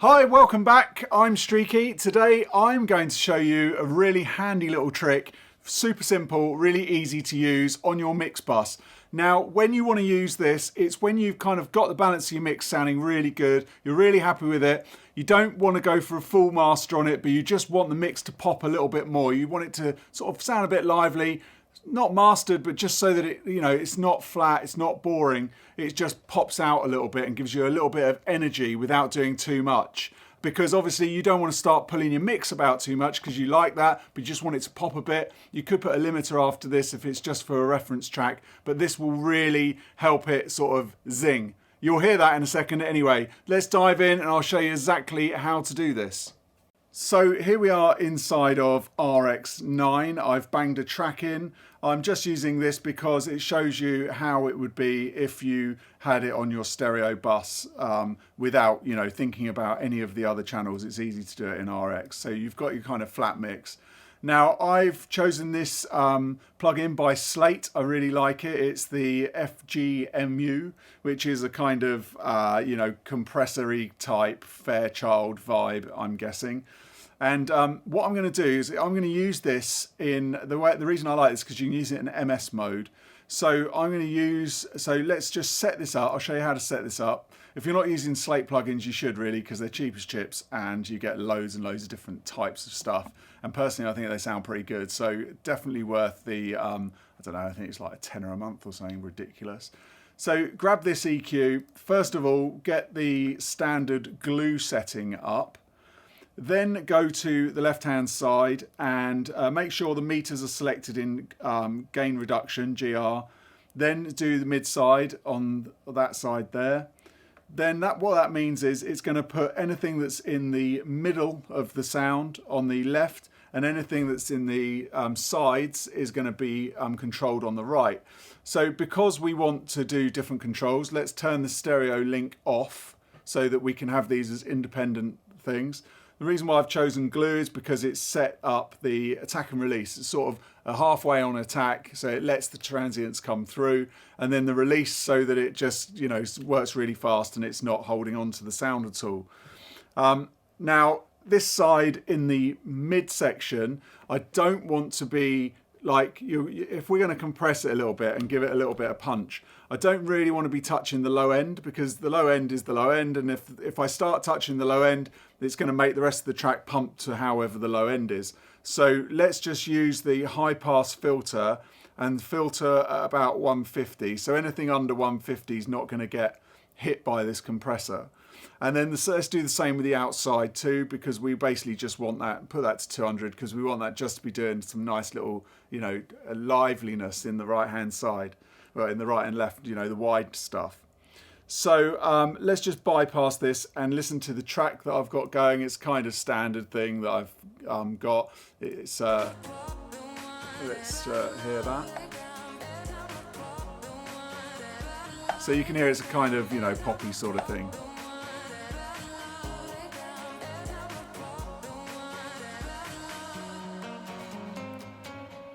Hi, welcome back. I'm Streaky. Today I'm going to show you a really handy little trick, super simple, really easy to use on your mix bus. Now, when you want to use this, it's when you've kind of got the balance of your mix sounding really good, you're really happy with it, you don't want to go for a full master on it, but you just want the mix to pop a little bit more. You want it to sort of sound a bit lively, not mastered, but just so that it, it's not flat, it's not boring. It just pops out a little bit and gives you a little bit of energy without doing too much. Because obviously you don't want to start pulling your mix about too much because you like that, but you just want it to pop a bit. You could put a limiter after this if it's just for a reference track, but this will really help it sort of zing. You'll hear that in a second anyway. Let's dive in and I'll show you exactly how to do this. So here we are inside of RX9. I've banged a track in. I'm just using this because it shows you how it would be if you had it on your stereo bus without, thinking about any of the other channels. It's easy to do it in RX. So you've got your kind of flat mix. Now I've chosen this plugin by Slate. I really like it. It's the FGMU, which is a kind of, compressor-y type Fairchild vibe, I'm guessing. And what I'm going to do is I'm going to use this in the reason I like this is because you can use it in MS mode. So let's just set this up. I'll show you how to set this up. If you're not using Slate plugins, you should really, because they're cheap as chips and you get loads and loads of different types of stuff. And personally, I think they sound pretty good. So definitely worth the, I think it's like a tenner a month or something ridiculous. So grab this EQ. First of all, get the standard glue setting up. Then go to the left-hand side and make sure the meters are selected in gain reduction, GR. Then do the mid side on that side there. Then what that means is it's going to put anything that's in the middle of the sound on the left, and anything that's in the sides is going to be controlled on the right. So because we want to do different controls, let's turn the stereo link off so that we can have these as independent things. The reason why I've chosen glue is because it's set up the attack and release. It's sort of a halfway on attack, so it lets the transients come through, and then the release so that it just, works really fast and it's not holding on to the sound at all. Now, this side in the mid section, I don't want to be like, if we're going to compress it a little bit and give it a little bit of punch, I don't really want to be touching the low end, because the low end is the low end, and if I start touching the low end, it's going to make the rest of the track pump to however the low end is. So let's just use the high pass filter and filter at about 150. So anything under 150 is not going to get hit by this compressor. And then let's do the same with the outside too, because we basically just want that, put that to 200, because we want that just to be doing some nice little, liveliness in the right hand side, well, in the right and left, the wide stuff. So let's just bypass this and listen to the track that I've got going. It's kind of standard thing that I've got. It's let's hear that. So you can hear it's a kind of, poppy sort of thing.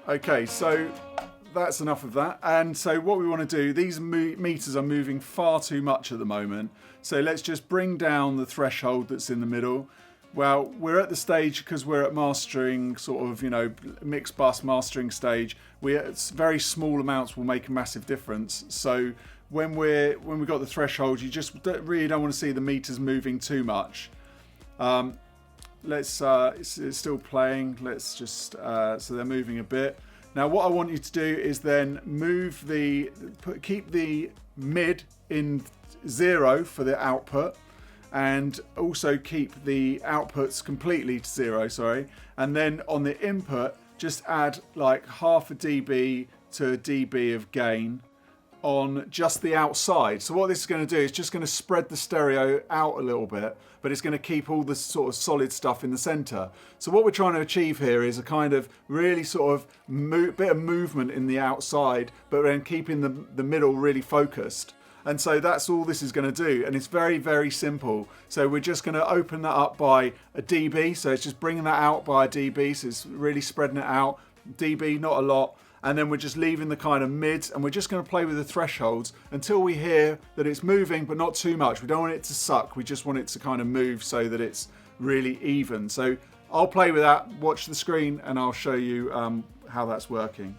Okay, so that's enough of that. And so what we want to do, these meters are moving far too much at the moment. So let's just bring down the threshold that's in the middle. Well, we're at the stage, because we're at mastering, sort of, mix bus mastering stage. Very small amounts will make a massive difference. So when we've got the threshold, you just really don't want to see the meters moving too much. It's still playing. Let's just, so they're moving a bit. Now what I want you to do is then keep the mid in 0 for the output, and also keep the outputs completely to 0, and then on the input just add like half a dB to a dB of gain on just the outside. So what this is going to do is just going to spread the stereo out a little bit, but it's going to keep all the sort of solid stuff in the center. So what we're trying to achieve here is a kind of really sort of bit of movement in the outside, but then keeping the middle really focused. And so that's all this is going to do, and it's very, very simple. So we're just going to open that up by a dB, so it's just bringing that out by a dB, so it's really spreading it out. dB, not a lot. and then we're just leaving the kind of mids, and we're just going to play with the thresholds until we hear that it's moving, but not too much. We don't want it to suck, we just want it to kind of move so that it's really even. So I'll play with that, watch the screen, and I'll show you how that's working.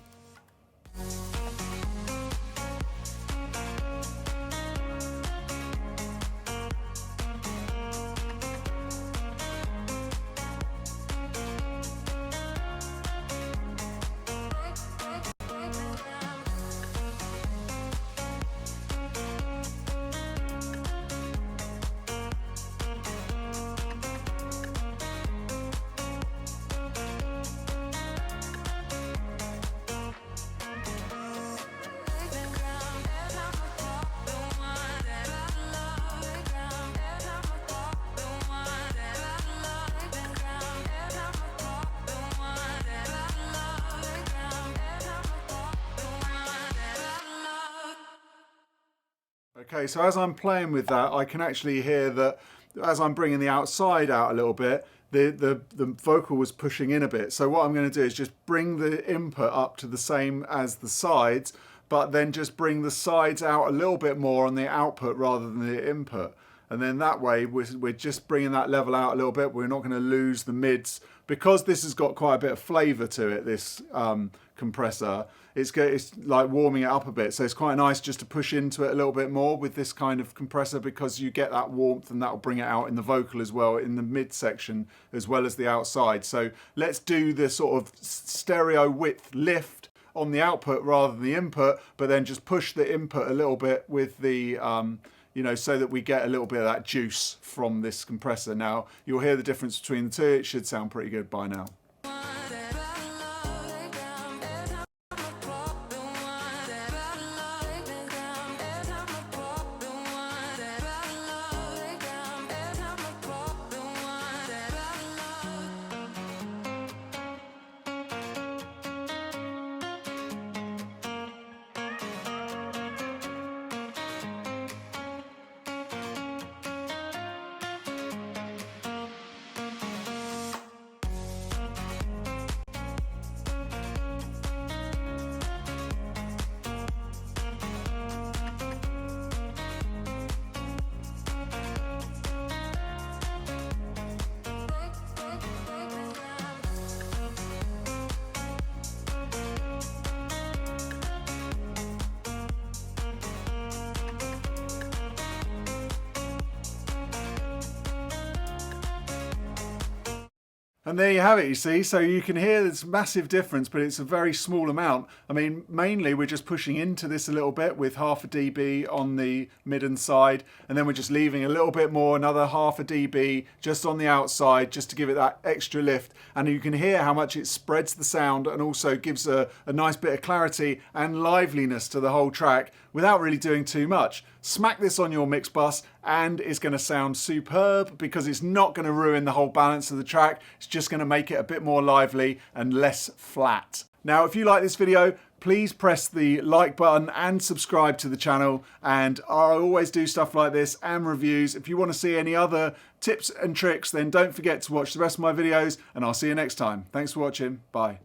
Okay, so as I'm playing with that, I can actually hear that as I'm bringing the outside out a little bit, the vocal was pushing in a bit. So what I'm going to do is just bring the input up to the same as the sides, but then just bring the sides out a little bit more on the output rather than the input. And then that way we're just bringing that level out a little bit. We're not going to lose the mids. Because this has got quite a bit of flavour to it, this compressor, it's like warming it up a bit. So it's quite nice just to push into it a little bit more with this kind of compressor, because you get that warmth and that'll bring it out in the vocal as well, in the mid section as well as the outside. So let's do the sort of stereo width lift on the output rather than the input, but then just push the input a little bit with the you know, so that we get a little bit of that juice from this compressor. Now, you'll hear the difference between the two. It should sound pretty good by now. And there you have it, you see. So you can hear this massive difference, but it's a very small amount. I mean, mainly we're just pushing into this a little bit with 0.5 dB on the mid and side, and then we're just leaving a little bit more, another 0.5 dB just on the outside, just to give it that extra lift. And you can hear how much it spreads the sound and also gives a nice bit of clarity and liveliness to the whole track without really doing too much. Smack this on your mix bus and it's going to sound superb, because it's not going to ruin the whole balance of the track. It's just going to make it a bit more lively and less flat. Now, if you like this video, please press the like button and subscribe to the channel. And I always do stuff like this and reviews. If you want to see any other tips and tricks, then don't forget to watch the rest of my videos, and I'll see you next time. Thanks for watching. Bye.